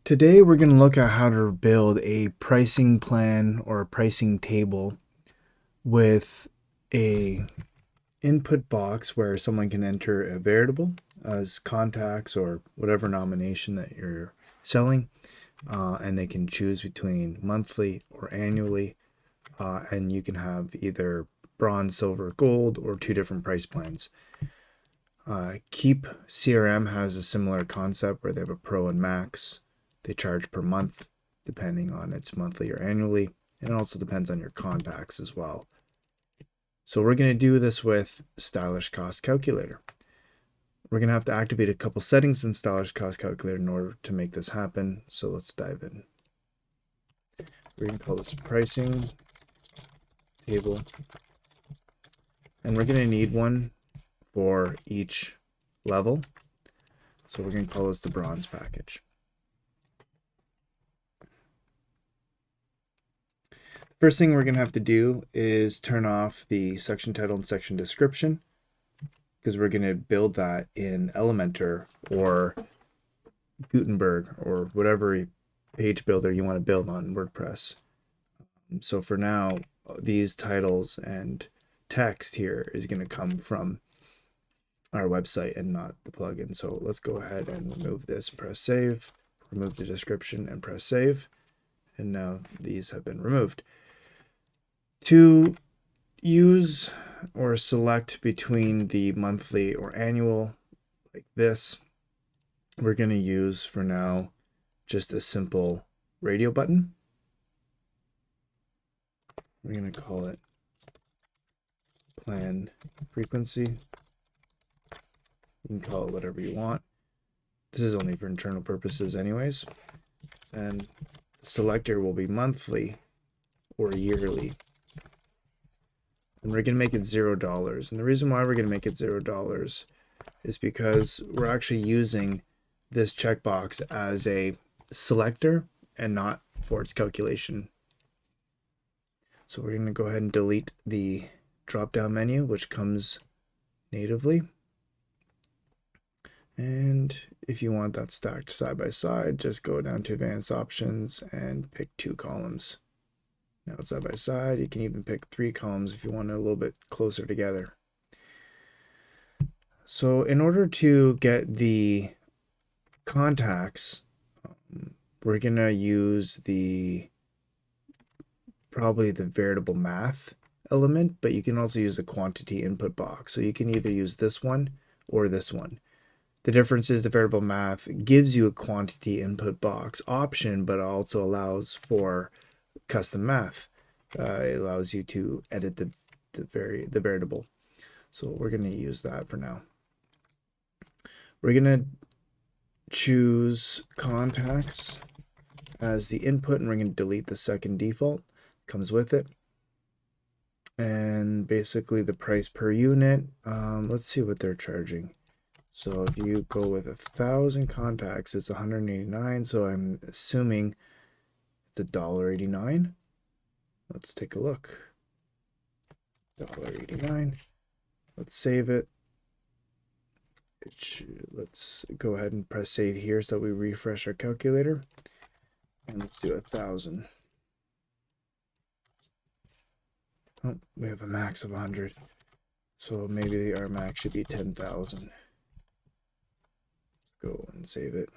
Today we're going to look at how to build a pricing plan or a pricing table with a input box where someone can enter a variable as contacts or whatever nomination that you're selling, and they can choose between monthly or annually, and you can have either bronze, silver, gold, or two different price plans. Keep CRM has a similar concept where they have a pro and max. They charge per month, depending on its monthly or annually, and it also depends on your contacts as well. So we're going to do this with Stylish Cost Calculator. We're going to have to activate a couple settings in Stylish Cost Calculator in order to make this happen. So let's dive in. We're going to call this pricing table, and we're going to need one for each level. So we're going to call this the bronze package. First thing we're going to have to do is turn off the section title and section description, because we're going to build that in Elementor or Gutenberg or whatever page builder you want to build on WordPress. So for now, these titles and text here is going to come from our website and not the plugin. So let's go ahead and remove this, press save, remove the description and press save. And now these have been removed. To use or select between the monthly or annual like this, we're going to use for now just a simple radio button. We're going to call it plan frequency. You can call it whatever you want. This is only for internal purposes anyways. And the selector will be monthly or yearly. And we're going to make it $0. And the reason why we're going to make it $0 is because we're actually using this checkbox as a selector and not for its calculation. So we're going to go ahead and delete the drop-down menu, which comes natively. And if you want that stacked side by side, just go down to advanced options and pick 2 columns. Now side by side, you can even pick 3 columns if you want it a little bit closer together. So in order to get the contacts, we're going to use probably the variable math element, but you can also use the quantity input box. So you can either use this one or this one. The difference is the variable math gives you a quantity input box option, but also allows for custom math. It allows you to edit the variable. So we're going to use that for now. We're going to choose contacts as the input, and we're going to delete the second default. Comes with it. And basically the price per unit, let's see what they're charging. So if you go with 1,000 contacts, it's $189. So I'm assuming it's $1.89. Let's take a look. $1.89. Let's save it. Let's go ahead and press save here so we refresh our calculator. And let's do 1,000. Oh, we have a max of 100. So maybe our max should be 10,000. Go and save it.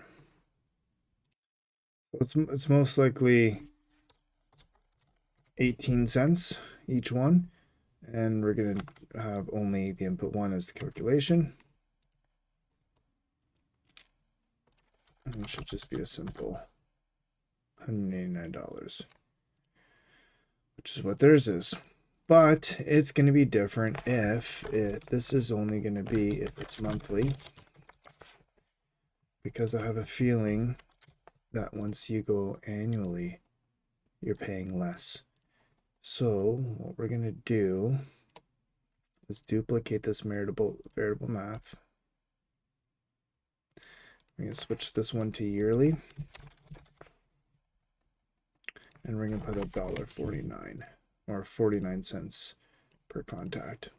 It's most likely 18 cents each one, and we're going to have only the input one as the calculation. And it should just be a simple $189, which is what theirs is. But it's going to be different if this is only going to be if it's monthly, because I have a feeling that once you go annually, you're paying less. So what we're going to do is duplicate this variable math. We're going to switch this one to yearly. And we're going to put $1.49 or 49 cents per contact.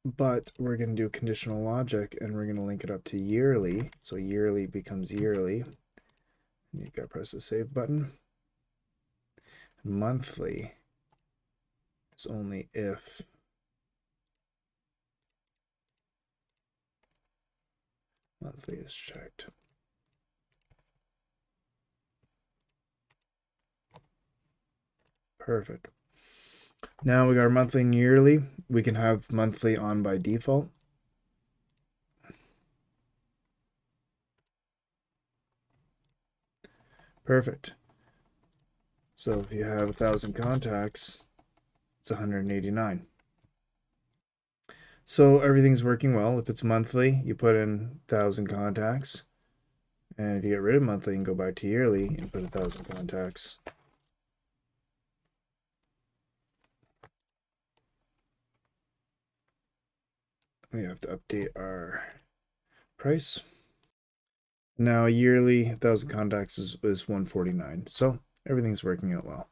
but we're going to do conditional logic and we're going to link it up to yearly. So yearly becomes yearly. And you've got to press the save button. Monthly is only if monthly is checked. Perfect. Now we got our monthly and yearly. We can have monthly on by default. Perfect. So if you have 1,000 contacts, it's 189. So everything's working well. If it's monthly, you put in 1,000 contacts. And if you get rid of monthly and go back to yearly and put 1,000 contacts. We have to update our price. Now yearly 1,000 contacts is 149. So everything's working out well.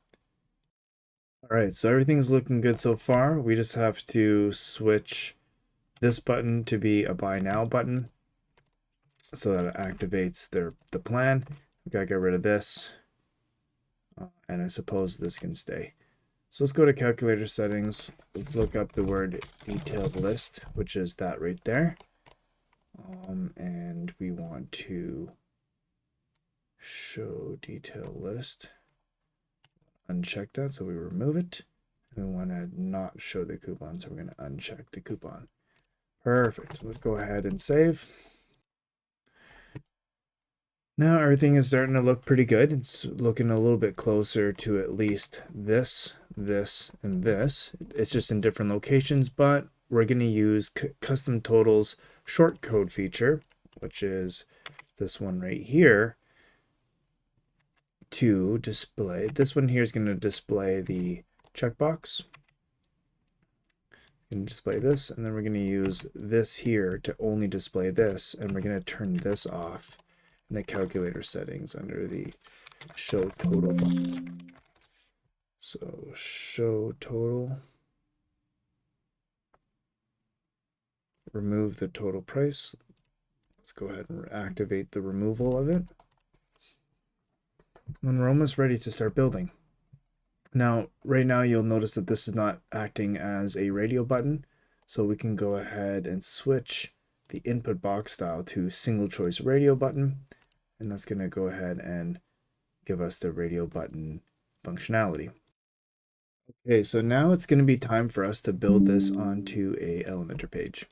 All right, so everything's looking good so far. We just have to switch this button to be a buy now button so that it activates the plan. We gotta get rid of this. And I suppose this can stay. So let's go to calculator settings. Let's look up the word detailed list, which is that right there. And we want to show detail list. Uncheck that, so we remove it. We want to not show the coupon, so we're going to uncheck the coupon. Perfect. Let's go ahead and save. Now everything is starting to look pretty good. It's looking a little bit closer to at least this, this, and this. It's just in different locations, but we're going to use custom totals short code feature, which is this one right here, to display. This one here is going to display the checkbox. And display this, and then we're going to use this here to only display this, and we're going to turn this off in the calculator settings under the show total. So show total, remove the total price. Let's go ahead and activate the removal of it. And we're almost ready to start building. Now, right now you'll notice that this is not acting as a radio button, so we can go ahead and switch the input box style to single choice radio button, and that's going to go ahead and give us the radio button functionality. Okay, so now it's going to be time for us to build this onto a Elementor page.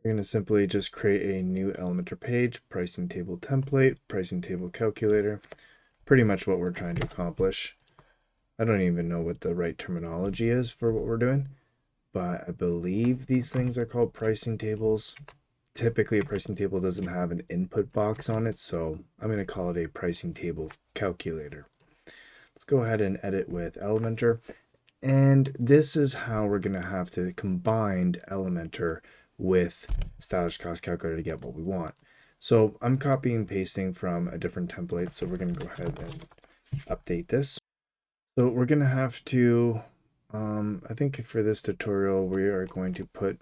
We're going to simply just create a new Elementor page, pricing table template, pricing table calculator, pretty much what we're trying to accomplish. I don't even know what the right terminology is for what we're doing, but I believe these things are called pricing tables. Typically, a pricing table doesn't have an input box on it, so I'm going to call it a pricing table calculator. Let's go ahead and edit with Elementor. And this is how we're going to have to combine Elementor with stylish cost calculator to get what we want. So I'm copying and pasting from a different template, so we're going to go ahead and update this. So we're going to have to, I think for this tutorial, we are going to put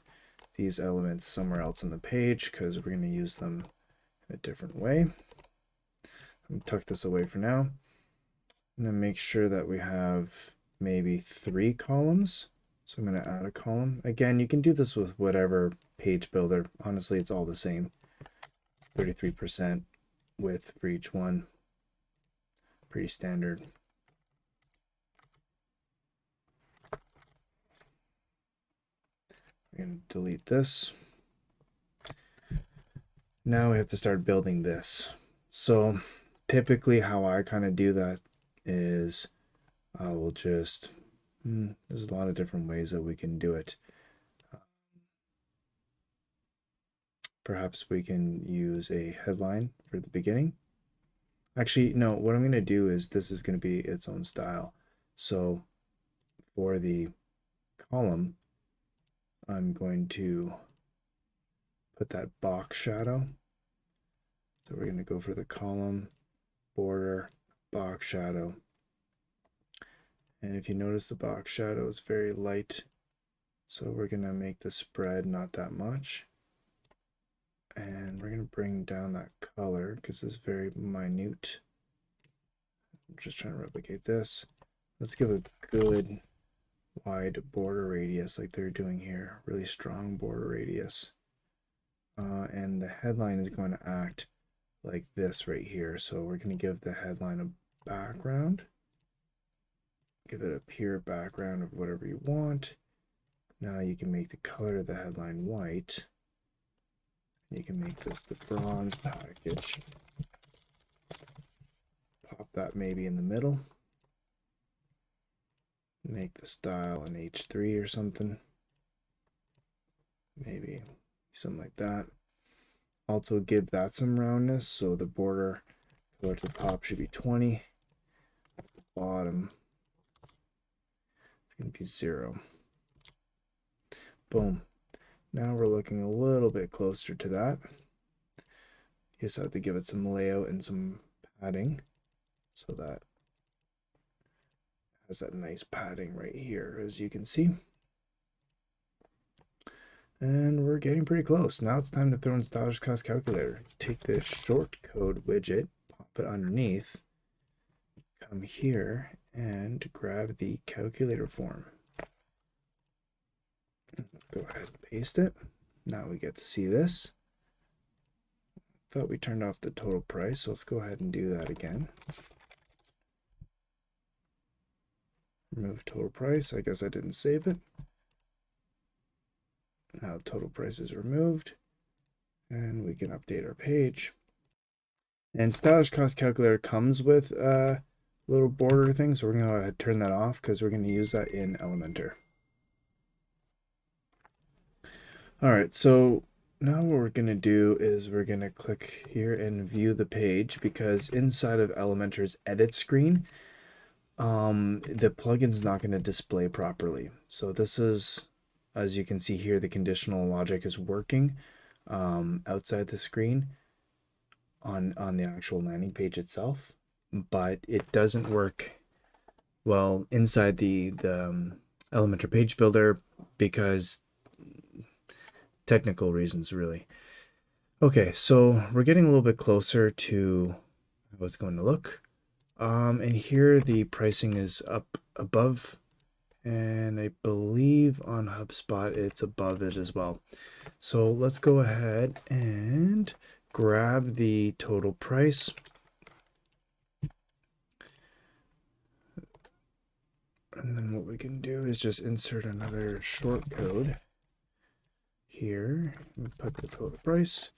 these elements somewhere else on the page because we're going to use them in a different way. I'm going to tuck this away for now. I'm going to make sure that we have maybe 3 columns. So I'm going to add a column. Again, you can do this with whatever page builder. Honestly, it's all the same. 33% width for each one. Pretty standard. We're going to delete this. Now we have to start building this. So typically how I kind of do that is I will just, there's a lot of different ways that we can do it. Perhaps we can use a headline for the beginning. Actually, no, what I'm going to do is this is going to be its own style. So for the column, I'm going to put that box shadow. So we're going to go for the column, border, box shadow. And if you notice, the box shadow is very light So we're going to make the spread not that much. And we're going to bring down that color because it's very minute. I'm just trying to replicate this. Let's give a good wide border radius like they're doing here. Really strong border radius. And the headline is going to act like this right here. So we're going to give the headline a background. Give it a pure background of whatever you want. Now you can make the color of the headline white. You can make this the bronze package. Pop that maybe in the middle. Make the style an H3 or something. Maybe something like that. Also give that some roundness. So the border color to the top should be 20. At the bottom, it's going to be 0. Boom. Now we're looking a little bit closer to that. You just have to give it some layout and some padding so that it has that nice padding right here, as you can see. And we're getting pretty close. Now it's time to throw in Stylish Cost Calculator. Take this short code widget, pop it underneath, come here and grab the calculator form. Let's go ahead and paste it. Now we get to see this. Thought we turned off the total price, so let's go ahead and do that again. Remove total price. I guess I didn't save it. Now total price is removed, and we can update our page. And Stylish Cost Calculator comes with a little border thing, so we're going to go ahead and turn that off because we're going to use that in Elementor. All right, so now what we're going to do is we're going to click here and view the page, because inside of Elementor's edit screen, the plugin is not going to display properly. So this is, as you can see here, the conditional logic is working outside the screen on the actual landing page itself, but it doesn't work well inside the Elementor page builder because technical reasons, really. Okay, so we're getting a little bit closer to how it's going to look. And here the pricing is up above, and I believe on HubSpot it's above it as well. So let's go ahead and grab the total price. And then what we can do is just insert another short code here and put the total price.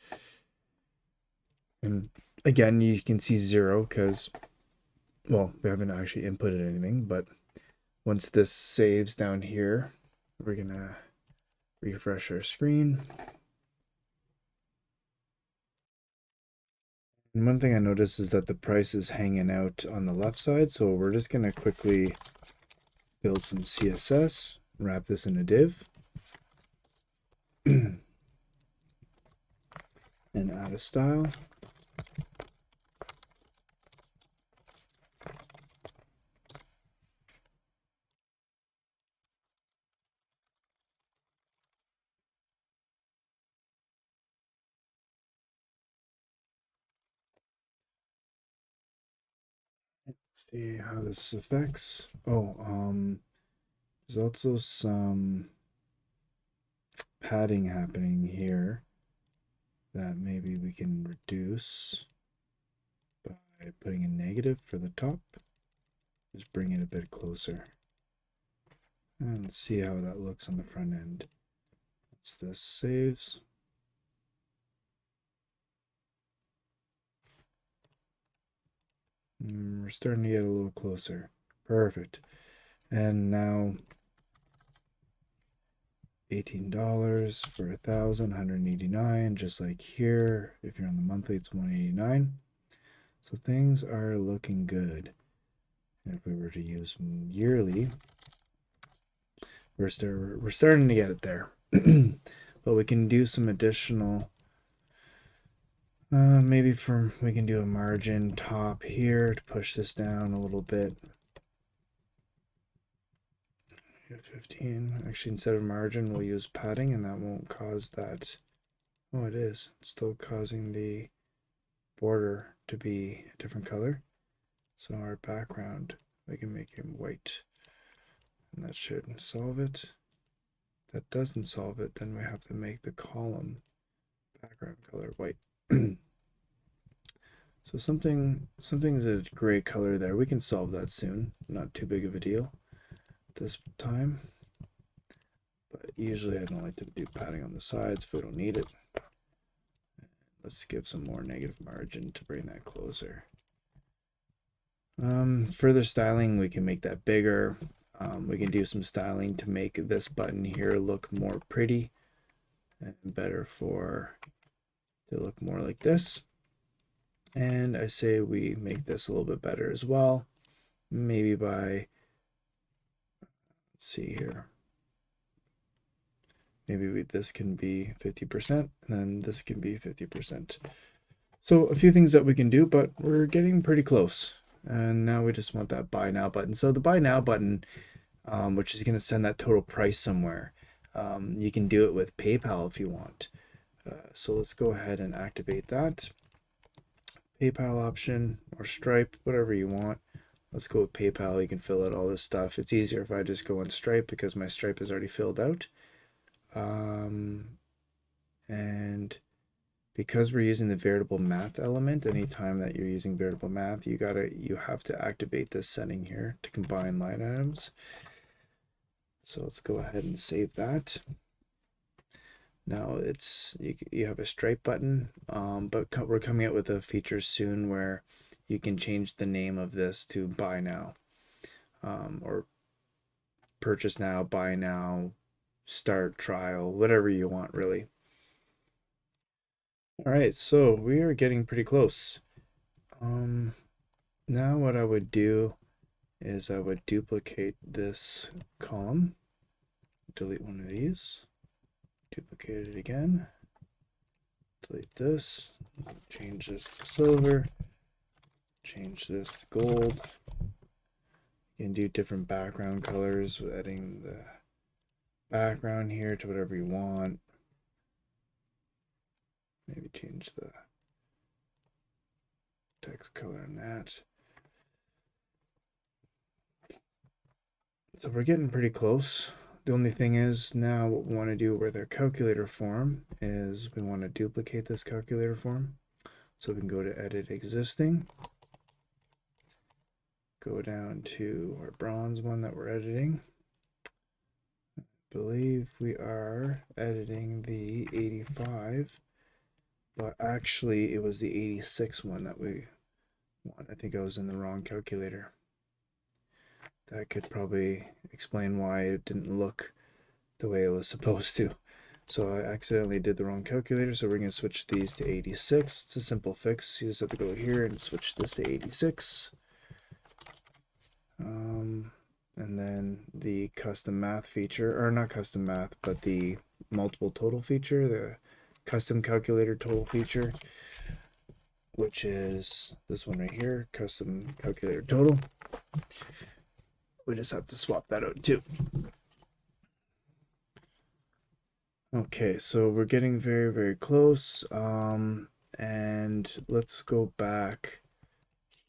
And again, you can see 0 because, well, we haven't actually inputted anything, but once this saves down here, we're gonna refresh our screen. And one thing I noticed is that the price is hanging out on the left side, so we're just gonna quickly build some CSS, wrap this in a div, and add a style. Let's see how this affects. Oh, there's also some padding happening here that maybe we can reduce by putting a negative for the top. Just bring it a bit closer. And let's see how that looks on the front end. Once this saves. We're starting to get a little closer. Perfect. And now $18 for 1,000, 189, just like here. If you're on the monthly, it's 189. So things are looking good. And if we were to use yearly, we're starting to get it there. But we can do some additional, maybe we can do a margin top here to push this down a little bit. 15. Actually, instead of margin, we'll use padding, and that won't cause that. Oh, it is. It's still causing the border to be a different color. So our background, we can make him white. And that should solve it. If that doesn't solve it, then we have to make the column background color white. So something's a gray color there. We can solve that soon. Not too big of a deal this time. But usually I don't like to do padding on the sides if we don't need it. Let's give some more negative margin to bring that closer. Further styling, we can make that bigger. We can do some styling to make this button here look more pretty and better to look more like this. And I say we make this a little bit better as well. Maybe by, let's see here. Maybe this can be 50% and then this can be 50%. So a few things that we can do, but we're getting pretty close. And now we just want that buy now button. So the buy now button, which is going to send that total price somewhere. You can do it with PayPal if you want. So let's go ahead and activate that. PayPal option or Stripe, whatever you want. Let's go with PayPal. You can fill out all this stuff. It's easier if I just go on Stripe because my Stripe is already filled out. And because we're using the variable math element, anytime that you're using variable math, you have to activate this setting here to combine line items. So let's go ahead and save that. Now you have a Stripe button, but we're coming out with a feature soon where you can change the name of this to buy now, or purchase now, buy now, start trial, whatever you want really. All right, so we are getting pretty close. Now what I would do is I would duplicate this column, delete one of these, duplicate it again, delete this, change this to silver, change this to gold. You can do different background colors, adding the background here to whatever you want. Maybe change the text color in that. So we're getting pretty close. The only thing is now what we want to do with our calculator form is we want to duplicate this calculator form. So we can go to edit existing, go down to our bronze one that we're editing. I believe we are editing the 85, but actually it was the 86 one that we want. I think I was in the wrong calculator. That could probably explain why it didn't look the way it was supposed to. So I accidentally did the wrong calculator, so we're going to switch these to 86. It's a simple fix. You just have to go here and switch this to 86. And then the custom math feature, or not custom math, but the multiple total feature, the custom calculator total feature, which is this one right here, custom calculator total. We just have to swap that out too. Okay, so we're getting very, very close. And let's go back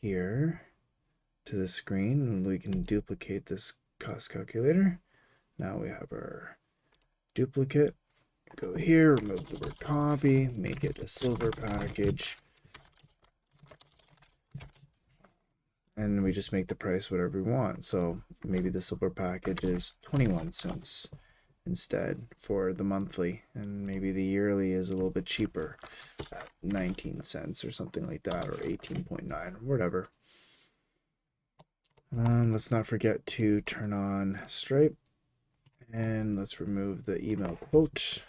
here to the screen and we can duplicate this cost calculator. Now we have our duplicate. Go here, remove the word copy, make it a silver package. And we just make the price whatever we want. So maybe the silver package is 21 cents instead for the monthly, and maybe the yearly is a little bit cheaper at 19 cents or something like that, or 18.9 or whatever. Let's not forget to turn on Stripe, and let's remove the email quote.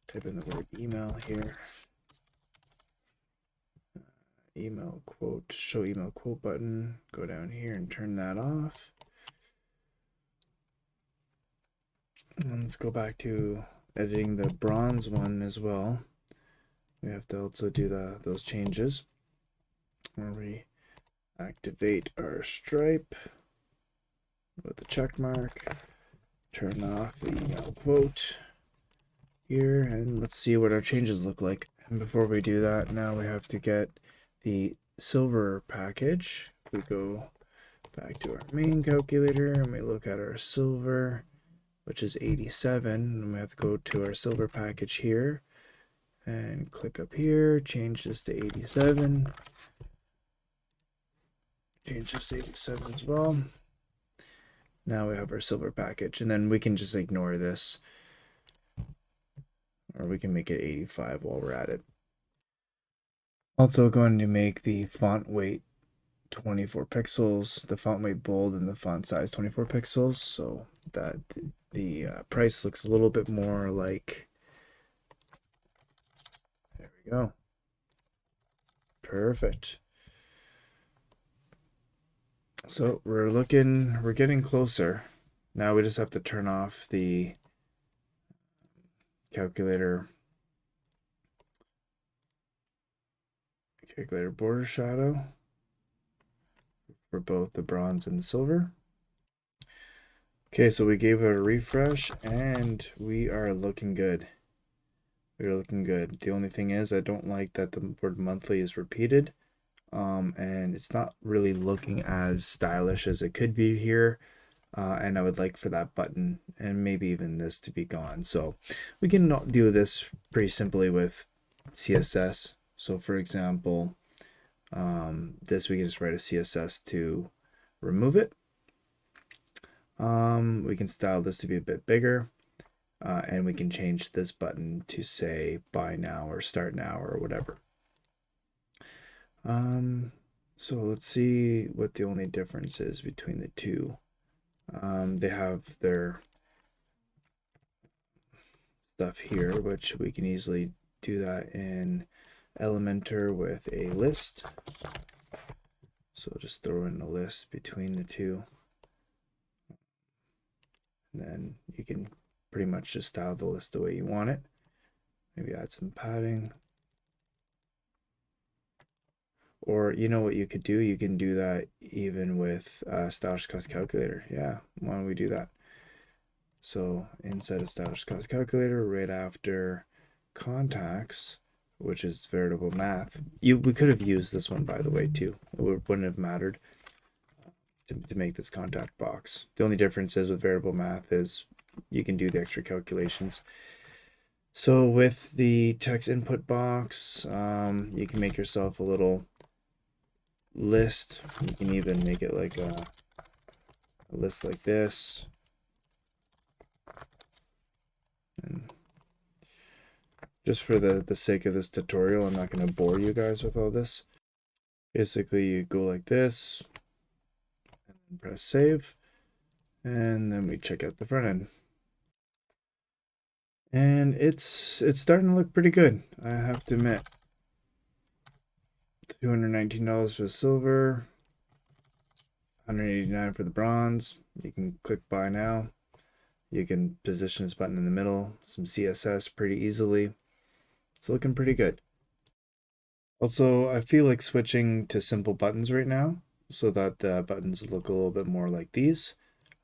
Type in the word email here. Email quote, show email quote button, go down here and turn that off. And let's go back to editing the bronze one as well. We have to also do those changes where we activate our Stripe with the check mark, turn off the quote here, and let's see what our changes look like. And before we do that, now we have to get the silver package. We go back to our main calculator and we look at our silver, which is 87, and we have to go to our silver package here and click up here, change this to 87, change this to 87 as well. Now we have our silver package, and then we can just ignore this, or we can make it 85 while we're at it. Also going to make the font weight 24 pixels, the font weight bold, and the font size 24 pixels, so that the price looks a little bit more like, there we go. Perfect. So we're getting closer. Now we just have to turn off the calculator border shadow for both the bronze and the silver. Okay, so we gave it a refresh and we are looking good. We're looking good. The only thing is I don't like that the word monthly is repeated. And it's not really looking as stylish as it could be here. And I would like for that button and maybe even this to be gone. So we can do this pretty simply with CSS. So for example, this we can just write a CSS to remove it. We can style this to be a bit bigger, and we can change this button to say buy now or start now or whatever. So let's see what the only difference is between the two. They have their stuff here, which we can easily do that in Elementor with a list. So just throw in a list between the two. And then you can pretty much just style the list the way you want it. Maybe add some padding. Or you know what you could do? You can do that even with Stylish Cost Calculator. Yeah, why don't we do that? So inside of Stylish Cost Calculator, right after contacts, which is variable math, we could have used this one, by the way, too. It wouldn't have mattered to make this contact box. The only difference is with variable math is you can do the extra calculations. So with the text input box, you can make yourself a little list. You can even make it like a list like this. And just for the sake of this tutorial, I'm not going to bore you guys with all this. Basically, you go like this, and press save, and then we check out the front end. And it's starting to look pretty good, I have to admit. $219 for the silver, $189 for the bronze. You can click buy now. You can position this button in the middle, some CSS pretty easily. It's looking pretty good. Also, I feel like switching to simple buttons right now so that the buttons look a little bit more like these.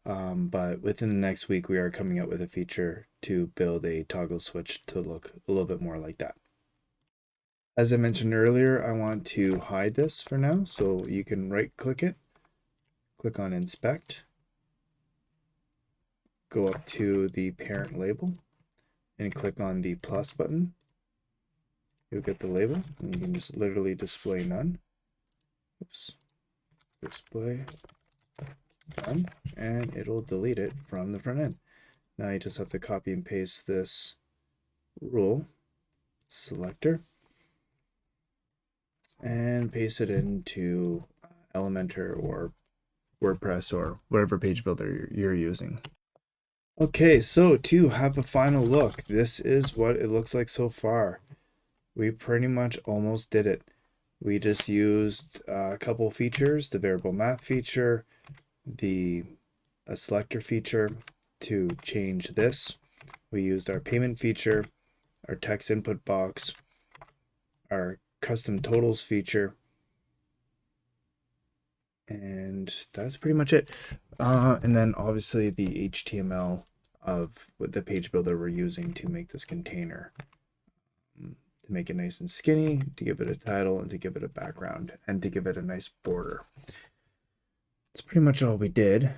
But within the next week, we are coming out with a feature to build a toggle switch to look a little bit more like that. As I mentioned earlier, I want to hide this for now, so you can right click it, click on inspect, go up to the parent label and click on the plus button. You'll get the label and you can just literally display none. Oops. Display none, and it'll delete it from the front end. Now you just have to copy and paste this rule selector and paste it into Elementor or WordPress or whatever page builder you're using. Okay, so to have a final look, this is what it looks like so far. We pretty much almost did it. We just used a couple features, the variable math feature, the selector feature to change this. We used our payment feature, our text input box, our custom totals feature, and that's pretty much it. And then obviously the HTML of the page builder we're using to make this container. To make it nice and skinny, to give it a title, and to give it a background, and to give it a nice border. That's pretty much all we did.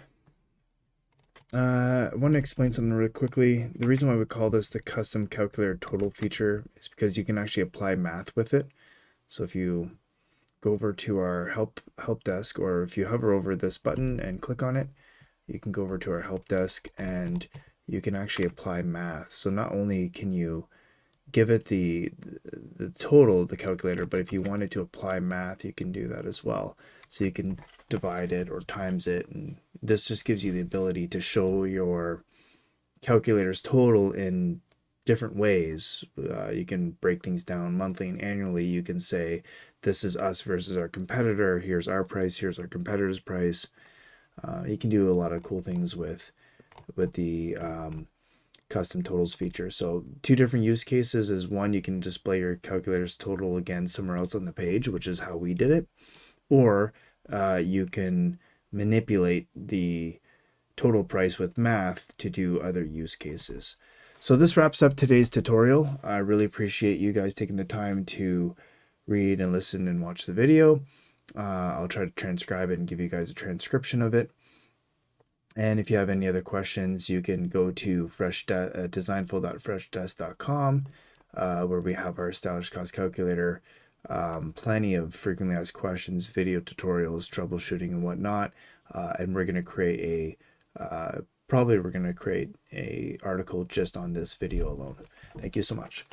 I want to explain something really quickly. The reason why we call this the custom calculator total feature is because you can actually apply math with it. So if you go over to our help desk, or if you hover over this button and click on it, you can go over to our help desk and you can actually apply math. So not only can you give it the total of the calculator, but if you wanted to apply math, you can do that as well. So you can divide it or times it, and this just gives you the ability to show your calculator's total in different ways. You can break things down monthly and annually. You can say this is us versus our competitor, here's our price, here's our competitor's price. You can do a lot of cool things with the custom totals feature. So two different use cases is, one, you can display your calculator's total again somewhere else on the page, which is how we did it, or you can manipulate the total price with math to do other use cases. So this wraps up today's tutorial. I really appreciate you guys taking the time to read and listen and watch the video. I'll try to transcribe it and give you guys a transcription of it. And if you have any other questions, you can go to designful.freshdesk.com, where we have our established cost calculator, plenty of frequently asked questions, video tutorials, troubleshooting, and whatnot. And we're going to create a article just on this video alone. Thank you so much.